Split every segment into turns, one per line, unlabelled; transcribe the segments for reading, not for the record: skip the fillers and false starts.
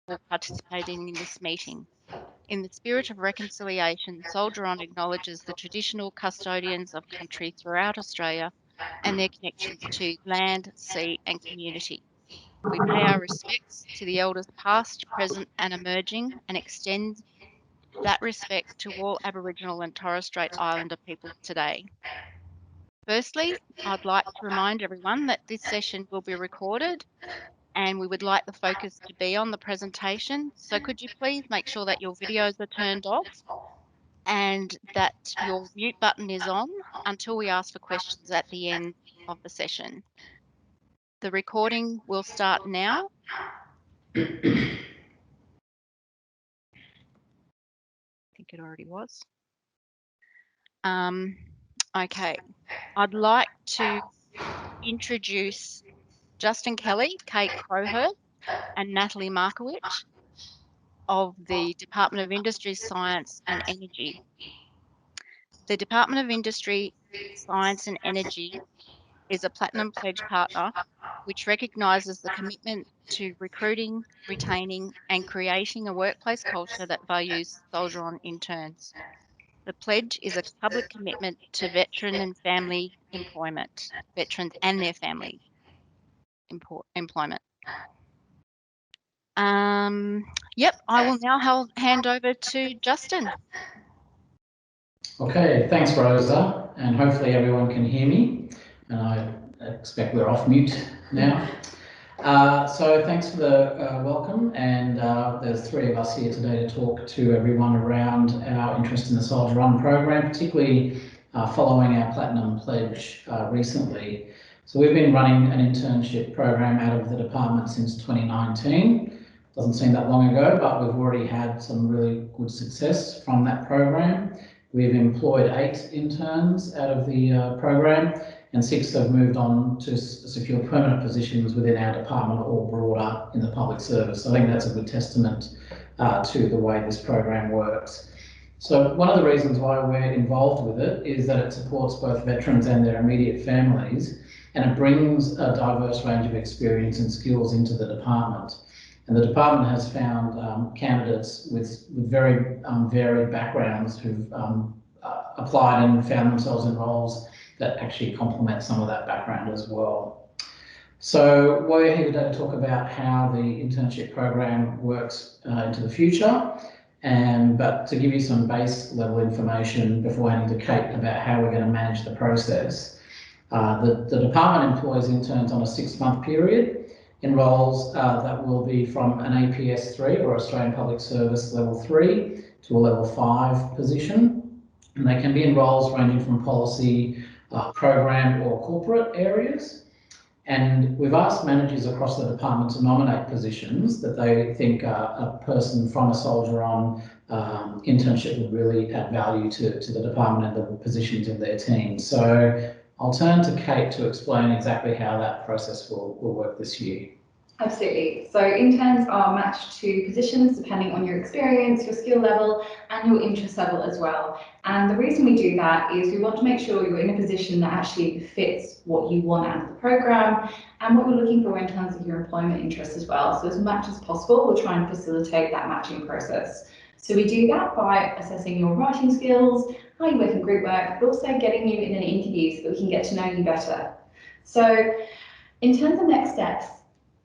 for participating in this meeting. In the spirit of reconciliation, Soldier On acknowledges the traditional custodians of country throughout Australia and their connections to land, sea and community. We pay our respects to the elders past, present and emerging and extend that respect to all Aboriginal and Torres Strait Islander people today. Firstly, I'd like to remind everyone that this session will be recorded and we would like the focus to be on the presentation. So could you please make sure that your videos are turned off and that your mute button is on until we ask for questions at the end of the session. The recording will start now. I think it already was. Okay, I'd like to introduce Justin Kelly, Kate Crowhurst, and Natalie Markowitz of the Department of Industry, Science and Energy. The Department of Industry, Science and Energy is a Platinum Pledge partner, which recognises the commitment to recruiting, retaining and creating a workplace culture that values Soldier On interns. The pledge is a public commitment to veteran and family employment, veterans and their family employment. Yep, I will now hand over to Justin.
Okay, thanks Rosa, and hopefully everyone can hear me. And I expect we're off mute now. So thanks for the welcome, and there's three of us here today to talk to everyone around our interest in the Soldier On program, particularly following our Platinum Pledge recently. So we've been running an internship program out of the department since 2019. Doesn't seem that long ago, but we've already had some really good success from that program. We've employed 8 interns out of the program, and 6 have moved on to secure permanent positions within our department or broader in the public service. I think that's a good testament to the way this program works. So one of the reasons why we're involved with it is that it supports both veterans and their immediate families, and it brings a diverse range of experience and skills into the department. And the department has found candidates with very varied backgrounds who've applied and found themselves in roles that actually complement some of that background as well. So we're here today to talk about how the internship program works into the future, but to give you some base level information before handing to Kate about how we're going to manage the process. The department employs interns on a 6-month period in roles that will be from an APS 3 or Australian Public Service level 3 to a level 5 position. And they can be in roles ranging from policy, program or corporate areas. And we've asked managers across the department to nominate positions that they think a person from a Soldier On internship would really add value to the department and the positions of their team. So I'll turn to Kate to explain exactly how that process will work this year.
Absolutely. So interns are matched to positions depending on your experience, your skill level and your interest level as well. And the reason we do that is we want to make sure you're in a position that actually fits what you want out of the program and what you're looking for in terms of your employment interests as well. So as much as possible, we'll try and facilitate that matching process. So we do that by assessing your writing skills, how you work in group work, but also getting you in an interview so that we can get to know you better. So in terms of next steps,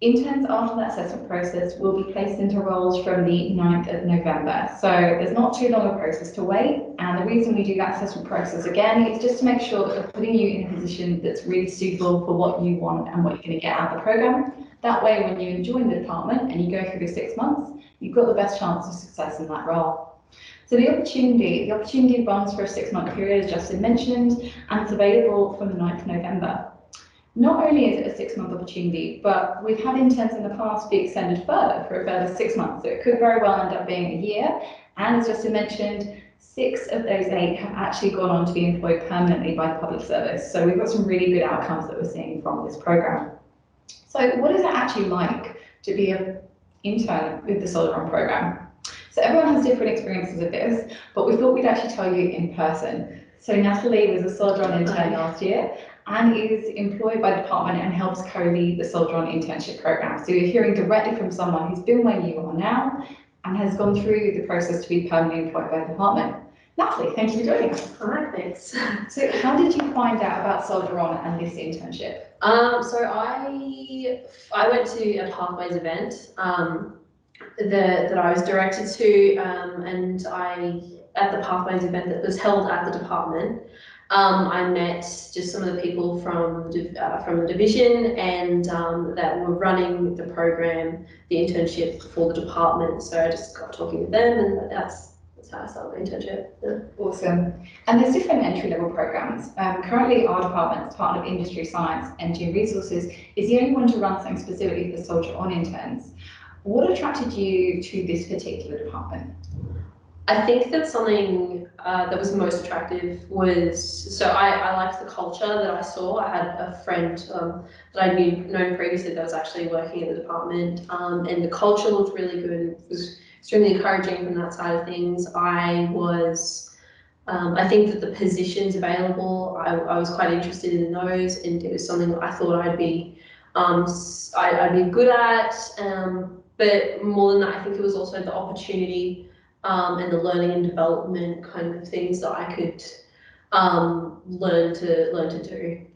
interns after that assessment process will be placed into roles from the 9th of November. So there's not too long a process to wait. And the reason we do that assessment process again is just to make sure that we're putting you in a position that's really suitable for what you want and what you're going to get out of the program. That way, when you join the department and you go through the 6 months, you've got the best chance of success in that role. So the opportunity runs for a 6-month period, as Justin mentioned, and it's available from the 9th of November. Not only is it a 6-month opportunity, but we've had interns in the past be extended further for a further 6 months. So it could very well end up being a year. And as Justin mentioned, 6 of those 8 have actually gone on to be employed permanently by the public service. So we've got some really good outcomes that we're seeing from this program. So what is it actually like to be an intern with the Soldier On program? So everyone has different experiences of this, but we thought we'd actually tell you in person. So Natalie was a Soldier On intern last year and is employed by the department and helps co-lead the Soldier On Internship Program. So you're hearing directly from someone who's been where you are now and has gone through the process to be permanently employed by the department. Natalie, thank you for joining us.
Hi, thanks.
So how did you find out about Soldier On and this internship?
So I went to a Pathways event that I was directed to, and at the Pathways event that was held at the department, I met just some of the people from the division and that were running the program, the internship for the department. So I just got talking with them, and that's how I started my internship. Yeah.
Awesome. And there's different entry-level programs. Currently, our department's Department of Industry, Science, Energy and Resources is the only one to run something specifically for Soldier On interns. What attracted you to this particular department?
I think that something that was most attractive was, so I liked the culture that I saw. I had a friend that I'd known previously that was actually working at the department, and the culture looked really good. It was extremely encouraging from that side of things. I think that the positions available, I was quite interested in those, and it was something that I thought I'd be good at. But more than that, I think it was also the opportunity and the learning and development kind of things that I could learn to do.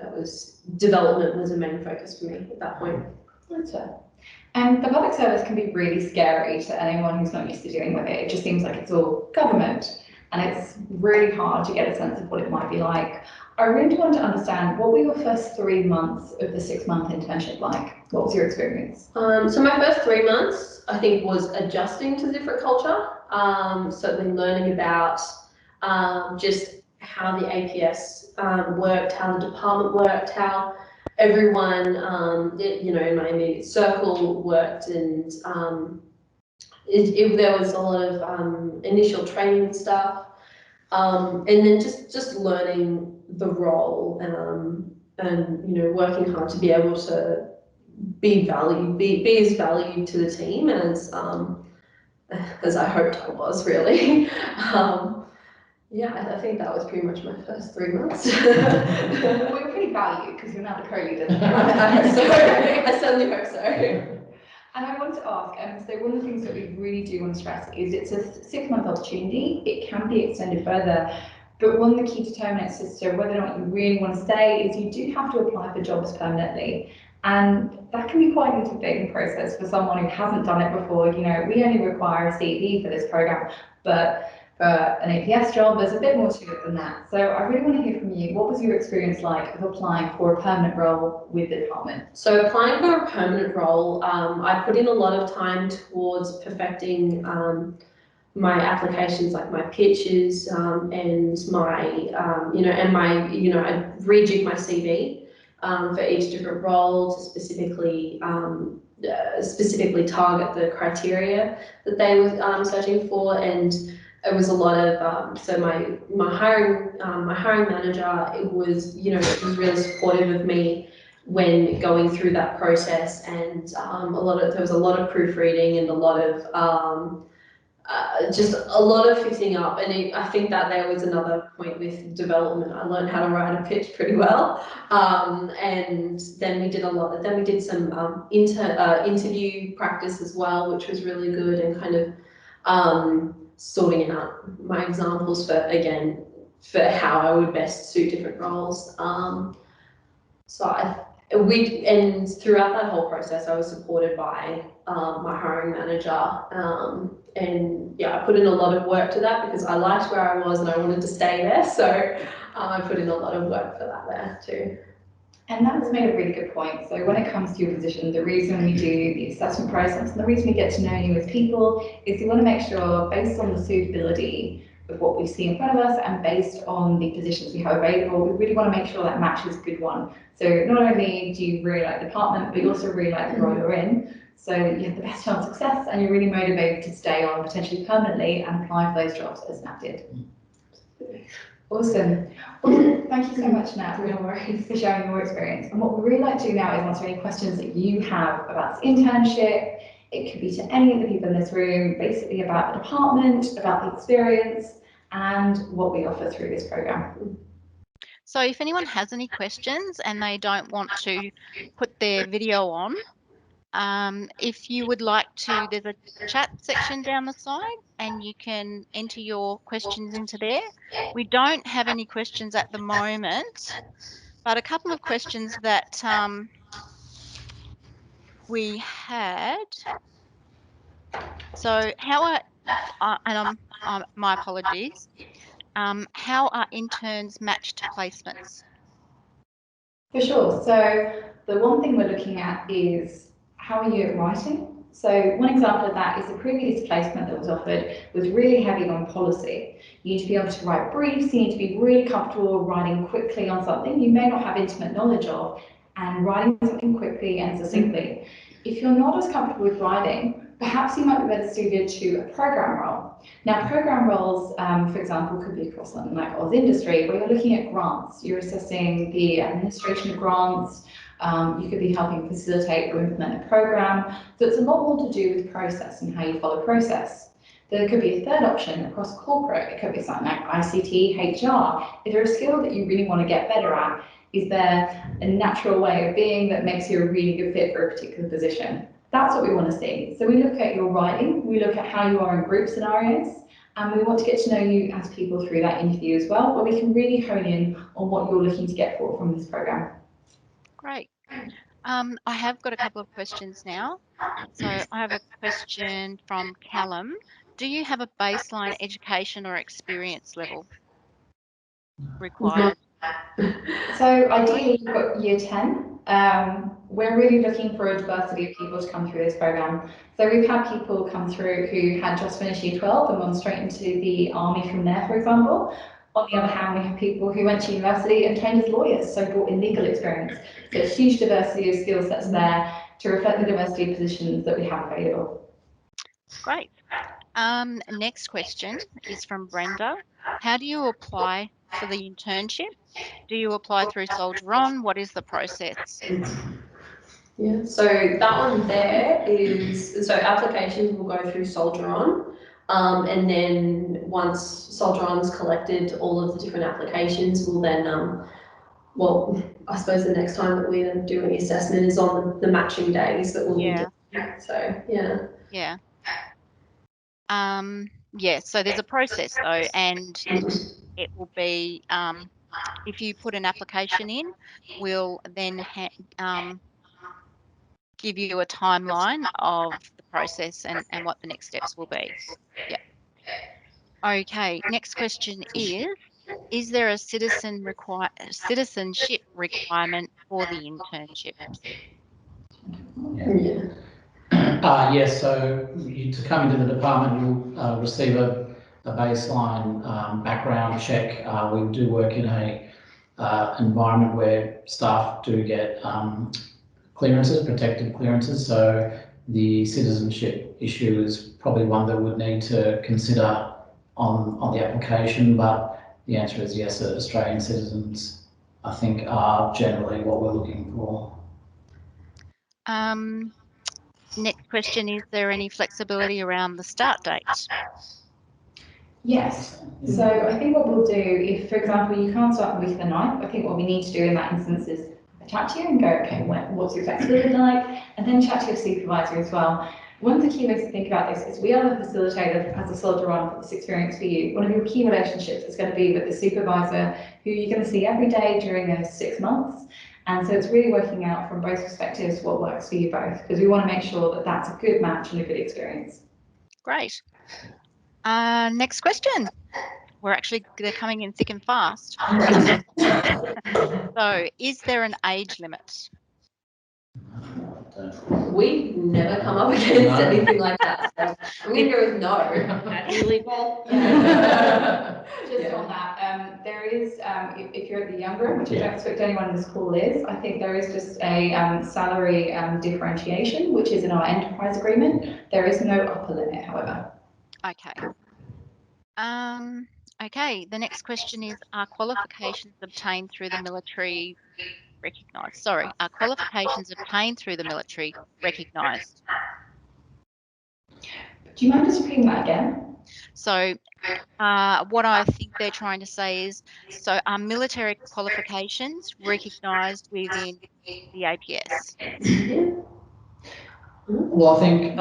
Development was a main focus for me at that point.
That's it. And the public service can be really scary to anyone who's not used to dealing with it. It just seems like it's all government, and it's really hard to get a sense of what it might be like. I really want to understand, what were your first 3 months of the 6-month internship like? What was your experience?
So my first 3 months, I think, was adjusting to the different culture. Certainly learning about just how the APS worked, how the department worked, how everyone, in my immediate circle worked, and there was a lot of initial training and stuff, and then just learning the role and working hard to be able to be as valued to the team as I hoped I was, really. I think that was pretty much my first 3 months.
Well, you're pretty valued because you're now the co-leader.
I hope so. I certainly hope so.
And I want to ask, so one of the things that we really do want to stress is it's a 6-month opportunity. It can be extended further, but one of the key determinants as to whether or not you really want to stay is you do have to apply for jobs permanently. And that can be quite an intimidating process for someone who hasn't done it before. We only require a CV for this program, but for an APS job, there's a bit more to it than that. So I really want to hear from you. What was your experience like of applying for a permanent role with the department?
So applying for a permanent role, I put in a lot of time towards perfecting my applications, like my pitches and my, I rejigged my CV for each different role to specifically target the criteria that they were searching for. And it was a lot of so my hiring manager, it was really supportive of me when going through that process, and there was a lot of proofreading and a lot of just a lot of fixing up. And I think that there was another point with development. I learned how to write a pitch pretty well, and then we did some interview practice as well, which was really good, and kind of sorting out my examples for how I would best suit different roles. And throughout that whole process, I was supported by my hiring manager, and I put in a lot of work to that because I liked where I was and I wanted to stay there. So I put in a lot of work for that there too.
And that's made a really good point. So when it comes to your position, the reason we do the assessment process and the reason we get to know you as people is we want to make sure, based on the suitability of what we see in front of us and based on the positions we have available, we really want to make sure that match is a good one. So not only do you really like the department, but you also really like the role you're in. So you have the best chance of success and you're really motivated to stay on potentially permanently and apply for those jobs as Nat did. Awesome. Well, thank you so much, Nat, for sharing your experience. And what we really like to do now is answer any questions that you have about this internship. It could be to any of the people in this room, basically about the department, about the experience, and what we offer through this program.
So if anyone has any questions and they don't want to put their video on, if you would like to, there's a chat section down the side and you can enter your questions into there. We don't have any questions at the moment, but a couple of questions that we had. So how are, and my apologies, how are interns matched to placements?
For sure. So the one thing we're looking at is how are you at writing? So one example of that is the previous placement that was offered was really heavy on policy. You need to be able to write briefs, you need to be really comfortable writing quickly on something you may not have intimate knowledge of, and writing something quickly and succinctly. If you're not as comfortable with writing, perhaps you might be better suited to a program role. Now, program roles, for example, could be across something like Oz Industry, where you're looking at grants. You're assessing the administration of grants. You could be helping facilitate or implement a program. So it's a lot more to do with process and how you follow process. There could be a third option across corporate. It could be something like ICT, HR. Is there a skill that you really want to get better at? Is there a natural way of being that makes you a really good fit for a particular position? That's what we want to see. So we look at your writing, we look at how you are in group scenarios, and we want to get to know you as people through that interview as well, where we can really hone in on what you're looking to get from this program.
Great. I have got a couple of questions now. So I have a question from Callum. Do you have a baseline education or experience level required?
So ideally, you've got year 10. We're really looking for a diversity of people to come through this program. So we've had people come through who had just finished year 12 and gone straight into the army from there, for example. On the other hand, we have people who went to university and trained as lawyers, so brought in legal experience. So a huge diversity of skill sets there to reflect the diversity of positions that we have available.
Great. Next question is from Brenda. How do you apply for the internship? Do you apply through Soldier On? What is the process?
Yeah, so that one there is, so applications will go through Soldier On. And then once Soldier On's collected all of the different applications, we'll then, well, I suppose the next time that we then do any assessment is on the matching days that we'll be doing. So, yeah.
Yeah. Yeah, so there's a process though, and it will be, if you put an application in, we'll then give you a timeline of the process and what the next steps will be. Yeah. Okay, next question is there a citizenship requirement for the internship?
Yes, so to come into the department, you'll receive a baseline background check. We do work in a environment where staff do get clearances, protected clearances, so the citizenship issue is probably one that would need to consider on the application, but the answer is yes, Australian citizens, I think, are generally what we're looking for.
Next question, is there any flexibility around the start date?
Yes. So I think what we'll do, if, for example, you can't start the week of the 9th, I think what we need to do in that instance is chat to you and go, okay, what's your flexibility like? And then chat to your supervisor as well. One of the key ways to think about this is we are the facilitator as a soldier on for this experience for you. One of your key relationships is going to be with the supervisor who you're going to see every day during those 6 months. And so it's really working out from both perspectives what works for you both, because we want to make sure that that's a good match and a good experience.
Great. Next question. They're coming in thick and fast. So, is there an age limit?
We've never come up against anything like that. So I'm going to go with no.
Illegal.
Just on that, there is, if you're at the younger, which I don't expect anyone in this call is, I think there is just a salary differentiation, which is in our enterprise agreement. There is no upper limit, however.
Okay. Okay, the next question is, are qualifications obtained through the military recognised? Sorry, are qualifications obtained through the military recognised?
Do you mind just repeating that again?
So what I think they're trying to say is, so are military qualifications recognised within the APS?
Well, I think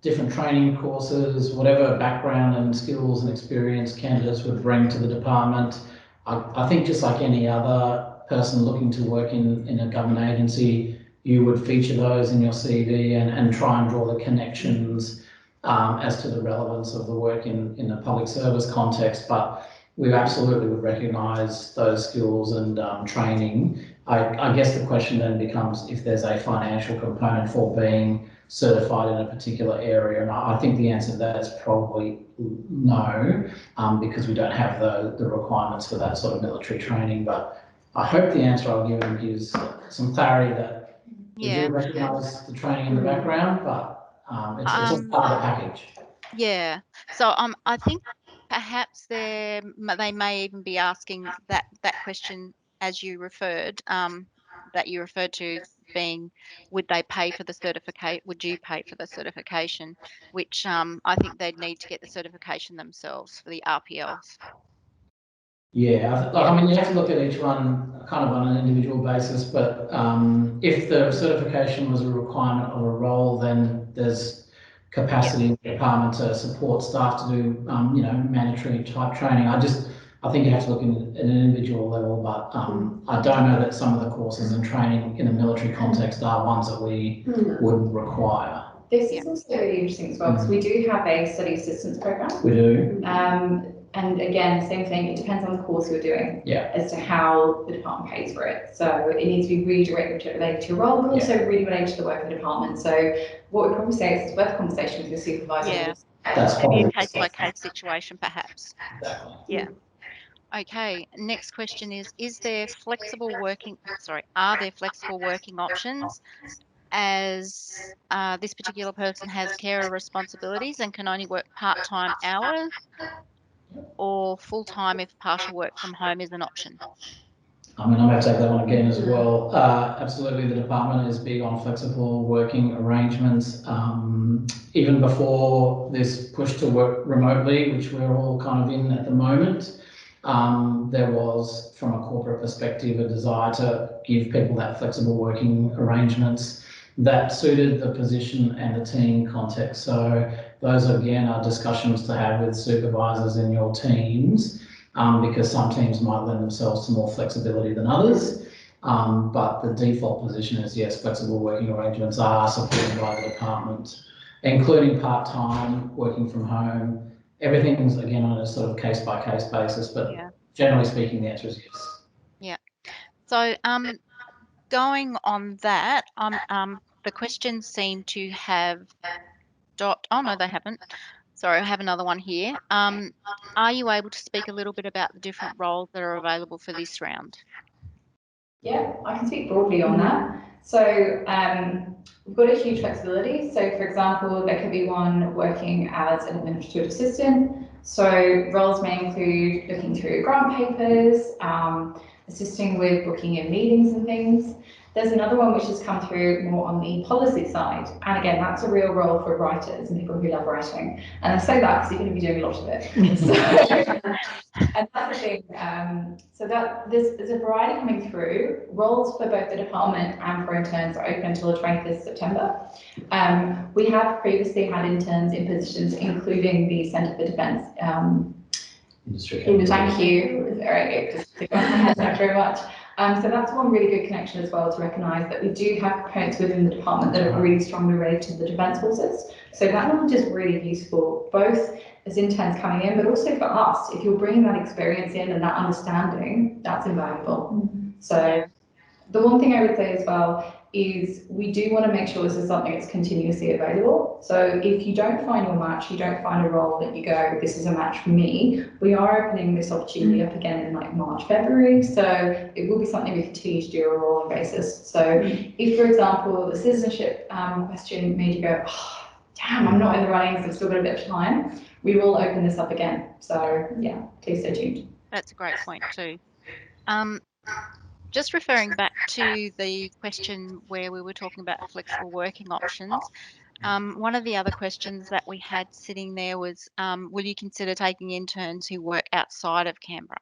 different training courses, whatever background and skills and experience candidates would bring to the department, I think just like any other person looking to work in a government agency, you would feature those in your CV and try and draw the connections as to the relevance of the work in a public service context. But we absolutely would recognise those skills and training. I guess the question then becomes if there's a financial component for being certified in a particular area, and I think the answer to that is probably no, because we don't have the requirements for that sort of military training. But I hope the answer I've given gives some clarity that we do recognise the training in the background, but it's all part of the package.
Yeah. So I think perhaps they may even be asking that question as you referred, that you referred to being, would they pay for the certificate? Would you pay for the certification? Which I think they'd need to get the certification themselves for the RPLs.
Yeah, I mean, you have to look at each one kind of on an individual basis, but if the certification was a requirement of a role, then there's capacity in the department to support staff to do, you know, mandatory type training. I think you have to look at an individual level, but I don't know that some of the courses and training in a military context are ones that we would require.
This is also really interesting as well, because we do have a study assistance program.
We do.
And again, same thing, it depends on the course you're doing as to how the department pays for it. So it needs to be really directly related to your role, but also really related to the work of the department. So what we'd probably say is it's worth a conversation with your supervisor.
Yeah,
that's
maybe a case-by-case situation, perhaps.
Exactly.
Yeah. Okay, next question is there flexible working, are there flexible working options as this particular person has carer responsibilities and can only work part-time hours, or full-time if partial work from home is an option?
I mean, I'm going to take that one again as well. Absolutely, the department is big on flexible working arrangements. Even before this push to work remotely, which we're all kind of in at the moment, there was, from a corporate perspective, a desire to give people that flexible working arrangements that suited the position and the team context. So those, again, are discussions to have with supervisors in your teams, because some teams might lend themselves to more flexibility than others. But the default position is, yes, flexible working arrangements are supported by the department, including part-time, working from home. Everything's, again, on a sort of case-by-case basis, but generally speaking, the answer is yes.
Yeah. So going on that, the questions seem to have oh no, they haven't. Sorry, I have another one here. Are you able to speak a little bit about the different roles that are available for this round?
Yeah, I can speak broadly on that. So we've got a huge flexibility. So for example, there could be one working as an administrative assistant. So roles may include looking through grant papers, assisting with booking in meetings and things. There's another one which has come through more on the policy side. And again, that's a real role for writers and people who love writing. And I say that because you're going to be doing a lot of it. And that's the thing. So that there's a variety coming through. Roles for both the department and for interns are open until the 25th of September. We have previously had interns in positions including the Centre for Defence
Industry.
Thank you. Very good. Thank you very much. So that's one really good connection as well, to recognise that we do have components within the department that are really strongly related to the Defence Forces. So that knowledge is really useful, both as interns coming in, but also for us. If you're bringing that experience in and that understanding, that's invaluable. So the one thing I would say as well is we do want to make sure this is something that's continuously available. So if you don't find your match, you don't find a role that you go, this is a match for me, we are opening this opportunity up again in like March, February. So it will be something we continue to do on a rolling basis. So if, for example, the citizenship question made you go, oh, damn, I'm not in the running, so I've still got a bit of time, we will open this up again. So yeah, please stay tuned.
That's a great point too. Just referring back to the question where we were talking about flexible working options, One of the other questions that we had sitting there was, will you consider taking interns who work outside of Canberra?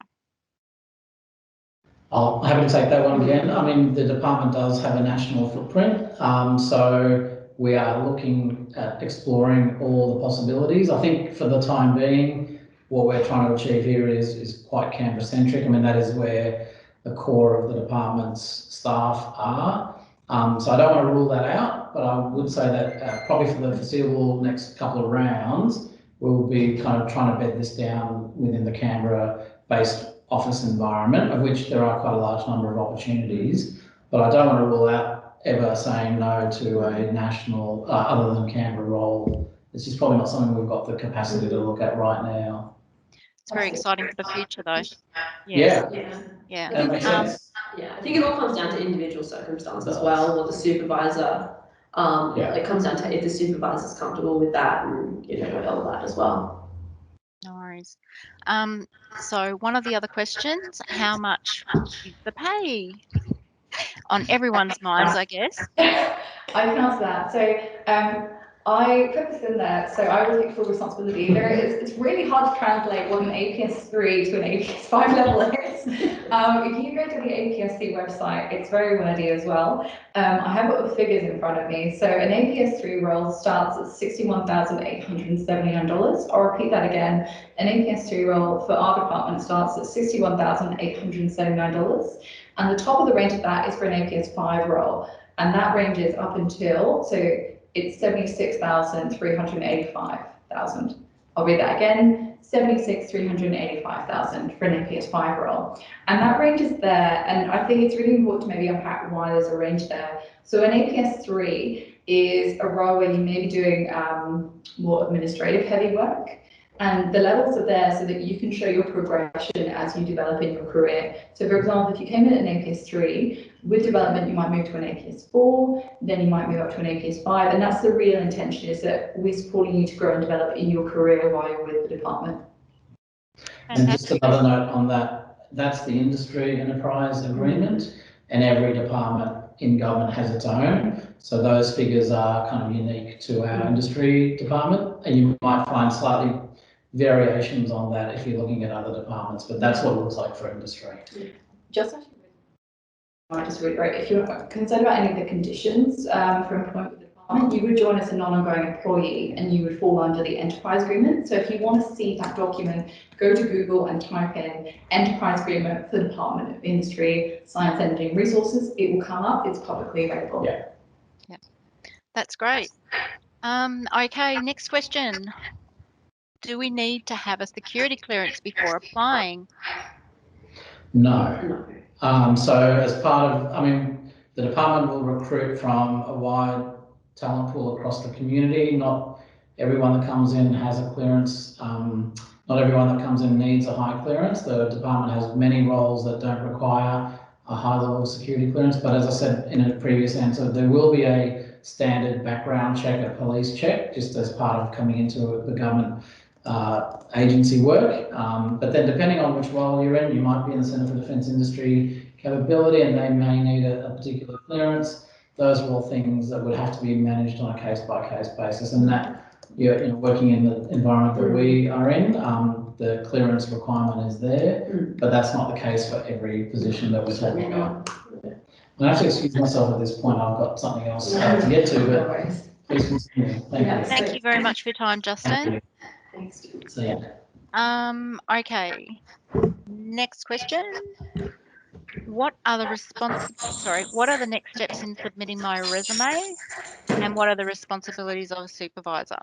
I'm happy to take that one again. I mean, the department does have a national footprint, so we are looking at exploring all the possibilities. I think for the time being, what we're trying to achieve here is quite Canberra-centric. I mean, that is where the core of the department's staff are. So I don't want to rule that out, but I would say that probably for the foreseeable next couple of rounds, we'll be kind of trying to bed this down within the Canberra-based office environment, of which there are quite a large number of opportunities, but I don't want to rule out ever saying no to a national, other than Canberra role. This is probably not something we've got the capacity to look at right now.
It's very exciting for the future, though.
Yeah.
Yeah.
That makes sense.
Yeah, I think it all comes down to individual circumstance as well, or the supervisor. It comes down to if the supervisor's comfortable with that, and all that as well.
No worries. So one of the other questions, how much is the pay? On everyone's minds, I guess.
I can answer that. So I put this in there, so I will take full responsibility. It's really hard to translate what an APS 3 to an APS 5 level is. If you go to the APSC website, it's very wordy as well. I have got the figures in front of me. So an APS 3 role starts at $61,879. I'll repeat that again. An APS 3 role for our department starts at $61,879. And the top of the range of that is for an APS 5 role. And that ranges up until, so it's 76,385,000. I'll read that again, 76,385,000 for an APS 5 role. And that range is there, and I think it's really important to maybe unpack why there's a range there. So an APS 3 is a role where you may be doing more administrative heavy work. And the levels are there so that you can show your progression as you develop in your career. So for example, if you came in at an APS 3, with development, you might move to an APS 4, then you might move up to an APS 5. And that's the real intention, is that we're supporting you to grow and develop in your career while you're with the department.
And just another note on that, that's the industry enterprise agreement, and every department in government has its own. So those figures are kind of unique to our industry department, and you might find slightly variations on that if you're looking at other departments, but that's what it looks like for industry.
Just reiterate, if you're concerned about any of the conditions for employment with the department, you would join as a non-ongoing employee and you would fall under the enterprise agreement. So if you want to see that document, go to Google and type in enterprise agreement for the Department of Industry, Science, Energy and Resources. It will come up, it's publicly available.
Yeah, that's great. Okay, next question. Do we need to have a security clearance before applying?
No. So as part of, the department will recruit from a wide talent pool across the community. Not everyone that comes in has a clearance. Not everyone that comes in needs a high clearance. The department has many roles that don't require a high level of security clearance. But as I said in a previous answer, there will be a standard background check, a police check, just as part of coming into the government agency work, but then depending on which role you're in, you might be in the Centre for Defence Industry Capability and they may need a particular clearance. Those are all things that would have to be managed on a case-by-case basis, and that you're working in the environment that we are in, the clearance requirement is there, but that's not the case for every position that we're talking about. I have to excuse myself at this point, I've got something else to get to, but please continue. Thank you.
Thank you very much for your time, Justin.
See ya.
Okay. Next question. What are the next steps in submitting my resume, and what are the responsibilities of a supervisor?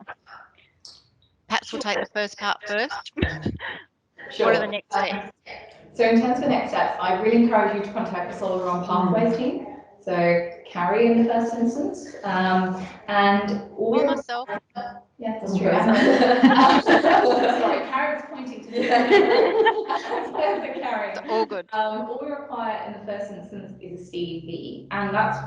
Perhaps we'll take the first part first.
Sure.
What are the next steps?
So in terms of the next steps, I really encourage you to contact the Solar On Pathways team. So Carrie in the first instance, and all
Or myself.
Yeah, that's true. Sorry, Carrie's pointing to me. Carrie.
It's all good.
All we require in the first instance is a CV, and that's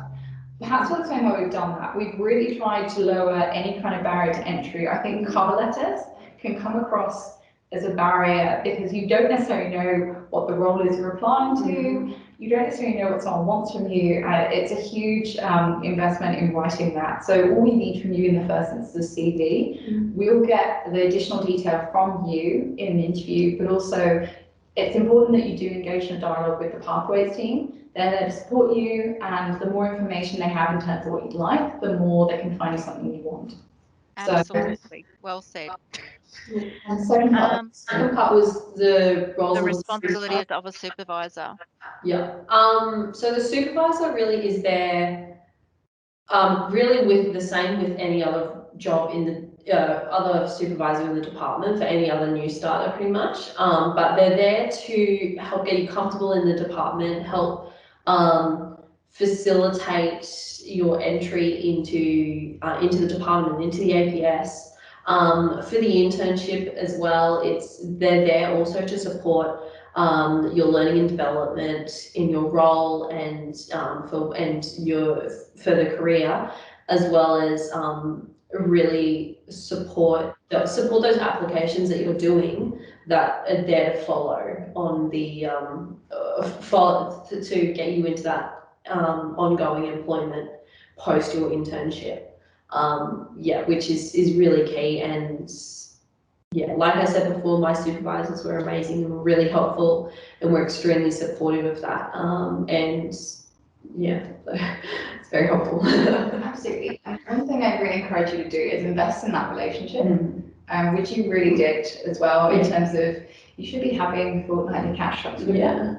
perhaps for the time where we've done that. We've really tried to lower any kind of barrier to entry. I think cover letters can come across as a barrier because you don't necessarily know what the role is you're applying to. You don't necessarily know what someone wants from you. It's a huge investment in writing that. So all we need from you in the first instance is CV. We'll get the additional detail from you in the interview, but also it's important that you do engage in a dialogue with the Pathways team. They're there to support you, and the more information they have in terms of what you'd like, the more they can find you something you want.
Absolutely. Well said.
And the second
part was the roles
The
of
responsibilities of a supervisor.
Yeah. So the supervisor really is there, really with the same with any other job in the other supervisor in the department for any other new starter, pretty much. But they're there to help get you comfortable in the department, help facilitate your entry into the department, into the APS. For the internship as well, they're there also to support your learning and development in your role and your further career, as well as really support those applications that you're doing that are there to follow on the to get you into that ongoing employment post your internship. Which is really key. And yeah, like I said before, my supervisors were amazing and were really helpful and were extremely supportive of that. And yeah, it's very helpful.
Absolutely. And one thing I'd really encourage you to do is invest in that relationship, which you really did as well, in terms of you should be having fortnightly catch-ups with them.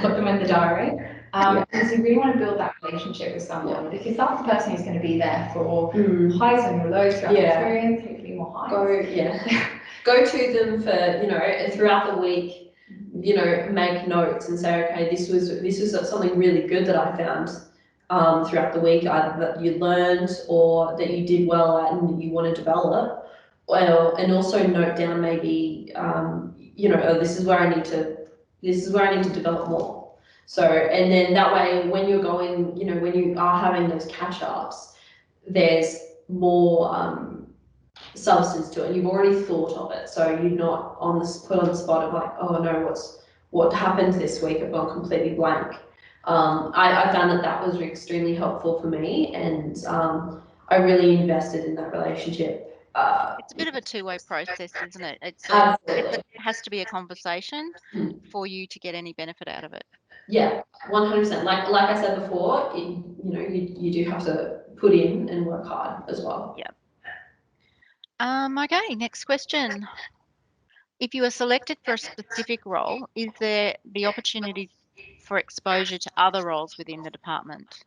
Put them in the diary. Because you really want to build that relationship with someone, because that's the person who's going to be there for highs and lows throughout the experience, hopefully more highs.
Go to them for, throughout the week, make notes and say, okay, this was something really good that I found throughout the week, either that you learned or that you did well at and that you want to develop. Well, and also note down maybe, this is where I need to develop more. So, and then that way, when you're going, when you are having those catch-ups, there's more substance to it. You've already thought of it, so you're not put on the spot of like, oh no, what happened this week? I've gone completely blank. I found that was extremely helpful for me, and I really invested in that relationship.
It's a bit of a two-way process, isn't it?
Absolutely.
It has to be a conversation for you to get any benefit out of it.
Yeah, 100%. Like I said before, you do have to put in and work hard as well.
Yeah. Okay, next question. If you are selected for a specific role, is there the opportunity for exposure to other roles within the department?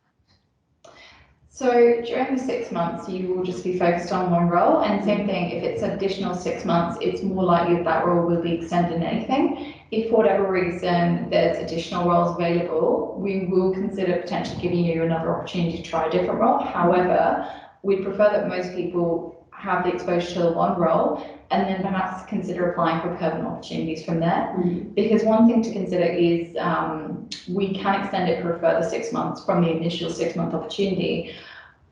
So during the 6 months, you will just be focused on one role, and same thing, if it's an additional 6 months, it's more likely that role will be extended in anything. If for whatever reason there's additional roles available, we will consider potentially giving you another opportunity to try a different role. However, we prefer that most people have the exposure to one role and then perhaps consider applying for permanent opportunities from there. Because one thing to consider is we can extend it for a further 6 months from the initial 6-month opportunity,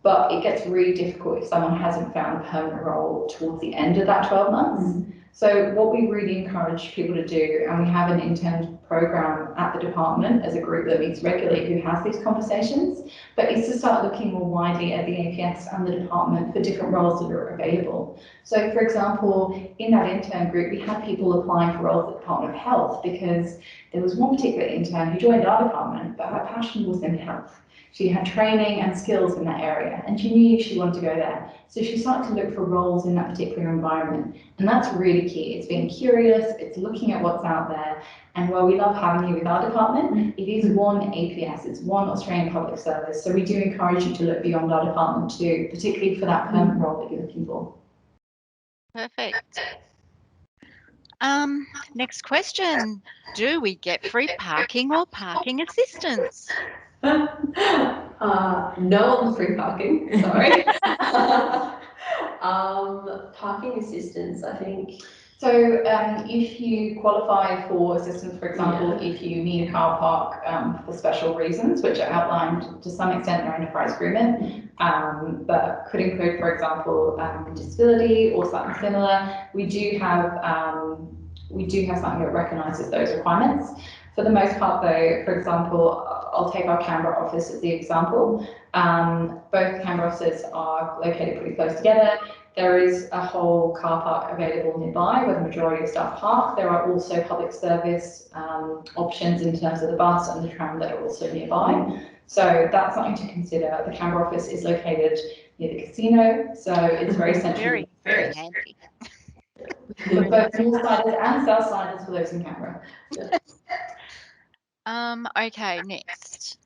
but it gets really difficult if someone hasn't found a permanent role towards the end of that 12 months. So what we really encourage people to do, and we have an intern program at the department as a group that meets regularly who has these conversations, but is to start looking more widely at the APS and the department for different roles that are available. So for example, in that intern group, we had people applying for roles at the Department of Health because there was one particular intern who joined our department, but her passion was in health. She had training and skills in that area, and she knew she wanted to go there. So she started to look for roles in that particular environment. And that's really key. It's being curious, it's looking at what's out there. And while we love having you with our department, it is one APS, it's one Australian Public Service. So we do encourage you to look beyond our department too, particularly for that permanent role that you're looking for.
Perfect. Next question. Do we get free parking or parking assistance?
No on the free parking, sorry. Parking assistance, I think.
So if you qualify for assistance, for example, if you need a car park for special reasons, which are outlined to some extent in our enterprise agreement, but could include, for example, disability or something similar, we do have we do have something that recognises those requirements. For the most part though, for example, I'll take our Canberra office as the example. Both Canberra offices are located pretty close together. There is a whole car park available nearby where the majority of staff park. There are also public service options in terms of the bus and the tram that are also nearby. So that's something to consider. The Canberra office is located near the casino, so it's very central.
Very, very handy.
For both Northsiders and Southsiders for those in Canberra.
Okay, next.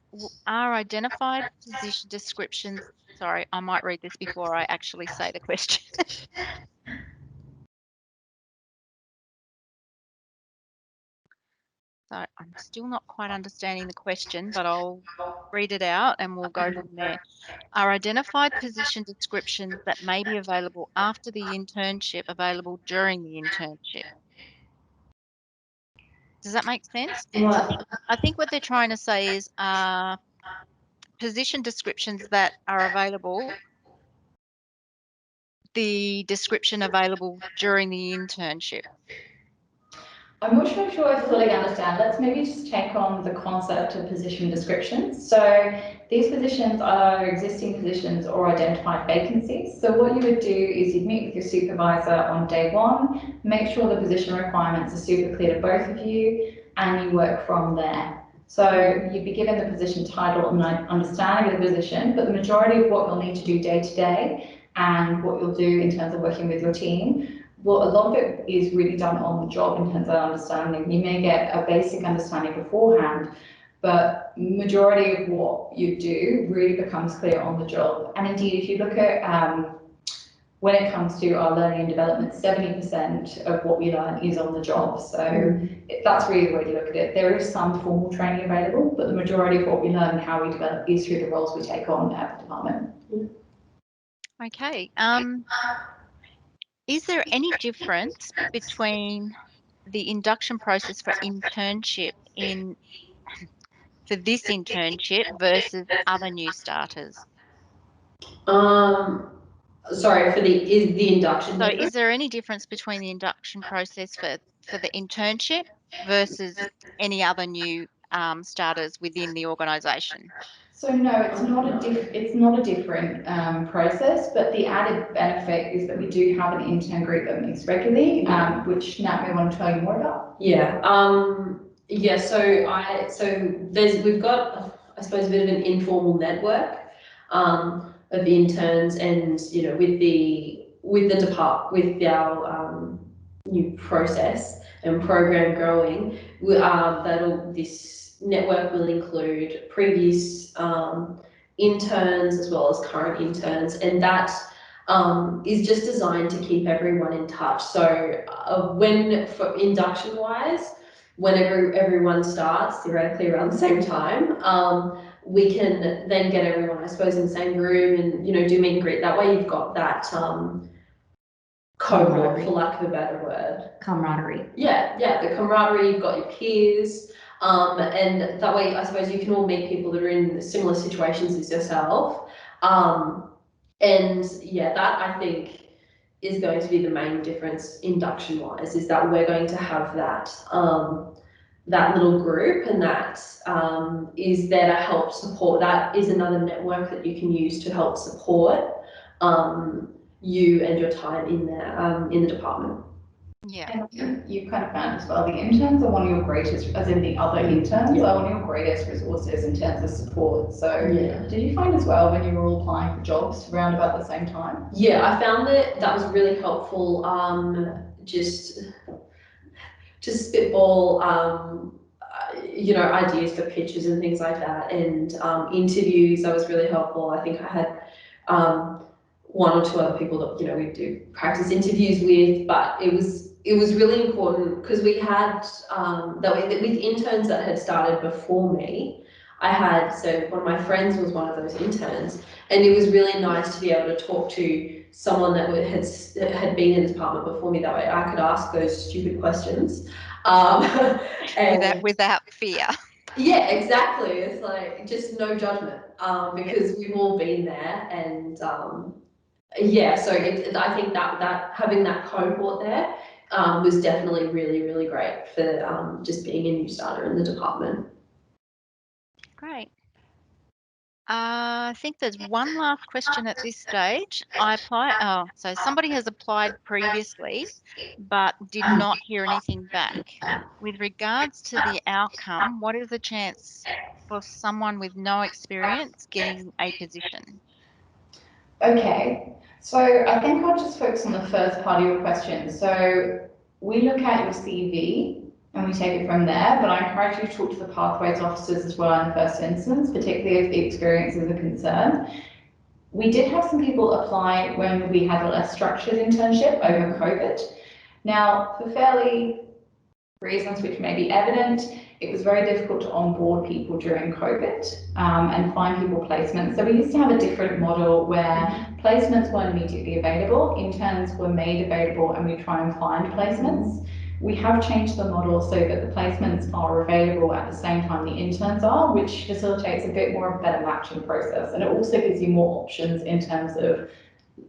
Are identified position descriptions, sorry, I might read this before I actually say the question. So I'm still not quite understanding the question, but I'll read it out and we'll go from there. Are identified position descriptions that may be available after the internship available during the internship? Does that make sense? I think what they're trying to say is position descriptions that are available, the description available during the internship.
I'm not sure I fully understand. Let's maybe just take on the concept of position descriptions. So these positions are existing positions or identified vacancies. So what you would do is you'd meet with your supervisor on day one, make sure the position requirements are super clear to both of you, and you work from there. So you'd be given the position title and understanding of the position, but the majority of what you'll need to do day to day and what you'll do in terms of working with your team, well, a lot of it is really done on the job in terms of understanding. You may get a basic understanding beforehand, but majority of what you do really becomes clear on the job. And indeed, if you look at when it comes to our learning and development, 70% of what we learn is on the job. So that's really the way to look at it. There is some formal training available, but the majority of what we learn and how we develop is through the roles we take on at the department.
Okay. Is there any difference between the induction process for internship for this internship versus other new starters?
Sorry, is the induction
So
different?
is there any difference between the induction process for the internship versus any other new starters within the organisation?
So no, it's not a different process, but the added benefit is that we do have an intern group that meets regularly, which Nat may want to tell you more about.
Yeah. Yeah. We've got, I suppose, a bit of an informal network of the interns, and with our new process and program growing, this network will include previous interns as well as current interns, and that is just designed to keep everyone in touch. So for induction wise, whenever everyone starts theoretically around the same time, we can then get everyone, I suppose, in the same room and do meet and greet. That way you've got that cohort, for lack of a better word.
Camaraderie.
Yeah, the camaraderie, you've got your peers, and that way I suppose you can all meet people that are in similar situations as yourself. And yeah, that I think is going to be the main difference induction wise, is that we're going to have that that little group, and that is there to help support. That is another network that you can use to help support you and your time in there in the department.
Yeah.
And you kind of found as well, the interns are one of your greatest, as in the other interns, are one of your greatest resources in terms of support. So did you find as well when you were all applying for jobs around about the same time?
Yeah, I found that was really helpful. Just to spitball, ideas for pitches and things like that, and interviews. That was really helpful. I think I had one or two other people that we do practice interviews with, but it was really important because we had with interns that had started before me. So one of my friends was one of those interns, and it was really nice to be able to talk to someone that had been in this department before me. That way I could ask those stupid questions
and without fear.
Yeah, exactly. It's like just no judgment because we've all been there, and so I think that having that cohort there was definitely really, really great for just being a new starter in the department.
Great. I think there's one last question at this stage. So somebody has applied previously, but did not hear anything back. With regards to the outcome, what is the chance for someone with no experience getting a position?
Okay, so I think I'll just focus on the first part of your question. So we look at your CV and we take it from there, but I encourage you to talk to the pathways officers as well in the first instance, particularly if the experience is a concern. We did have some people apply when we had a less structured internship over COVID. Now, for fairly reasons which may be evident, it was very difficult to onboard people during COVID and find people placements. So we used to have a different model where placements weren't immediately available, interns were made available, and we try and find placements. We have changed the model so that the placements are available at the same time the interns are, which facilitates a bit more of a better matching process. And it also gives you more options in terms of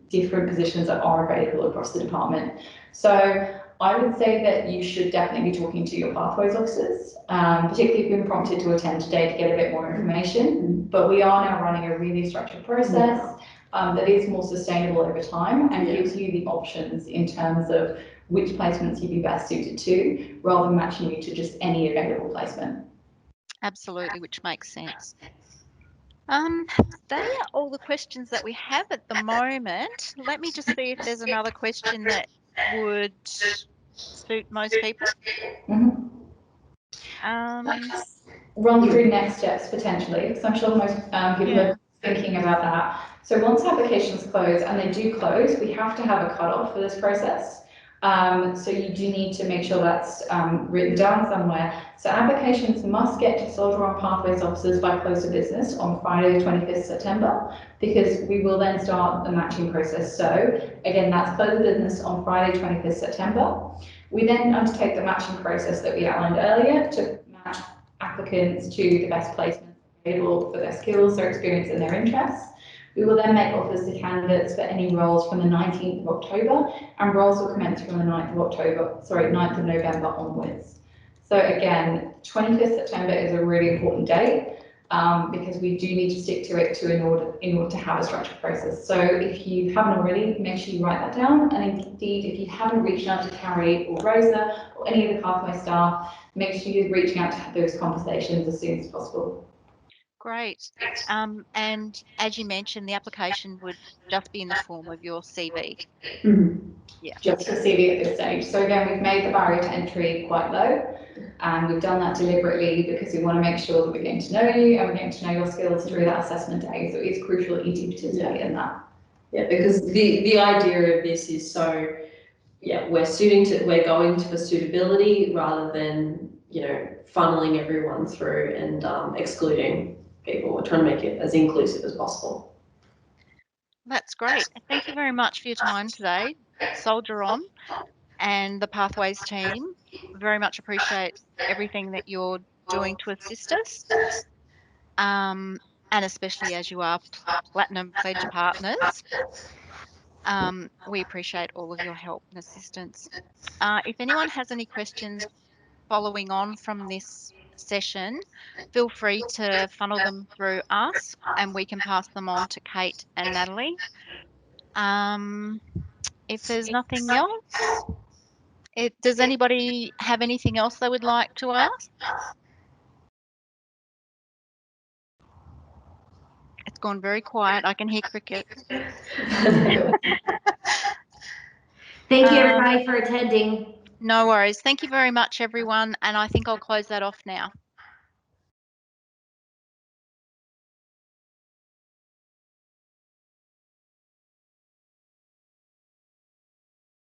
different positions that are available across the department. So I would say that you should definitely be talking to your pathways officers, particularly if you've been prompted to attend today to get a bit more information. But we are now running a really structured process that is more sustainable over time and gives you the options in terms of which placements you'd be best suited to, rather than matching you to just any available placement.
Absolutely, which makes sense. They are all the questions that we have at the moment. Let me just see if there's another question that would suit most people.
Run through next steps potentially, because I'm sure most people are thinking about that. So once applications close, and they do close, we have to have a cutoff for this process. So you do need to make sure that's written down somewhere. So applications must get to Soldier on Pathways officers by close of business on Friday, the 25th September, because we will then start the matching process. So again, that's close of business on Friday, 25th September. We then undertake the matching process that we outlined earlier to match applicants to the best placements available for their skills, their experience, and their interests. We will then make offers to candidates for any roles from the 19th of October, and roles will commence from the 9th of November onwards. So again, 25th September is a really important date because we do need to stick to it in order to have a structured process. So if you haven't already, make sure you write that down. And indeed, if you haven't reached out to Carrie or Rosa or any of the pathway staff, make sure you're reaching out to have those conversations as soon as possible.
Great. And as you mentioned, the application would just be in the form of your CV. Yeah.
Just for CV at this stage. So again, we've made the barrier to entry quite low, and we've done that deliberately because we want to make sure that we're getting to know you and we're getting to know your skills through that assessment day. So it's crucial that you do participate in that.
Yeah, because the idea of this is we're going for suitability rather than funneling everyone through and excluding people. We're trying to make it as inclusive as possible.
That's great. Thank you very much for your time today. Soldier on, and the Pathways team very much appreciate everything that you're doing to assist us. And especially as you are Platinum Pledge partners. We appreciate all of your help and assistance. If anyone has any questions following on from this session, feel free to funnel them through us and we can pass them on to Kate and Natalie. If there's nothing else, does anybody have anything else they would like to ask? It's gone very quiet. I can hear crickets.
Thank you, everybody, for attending.
No worries. Thank you very much, everyone. And I think I'll close that off now.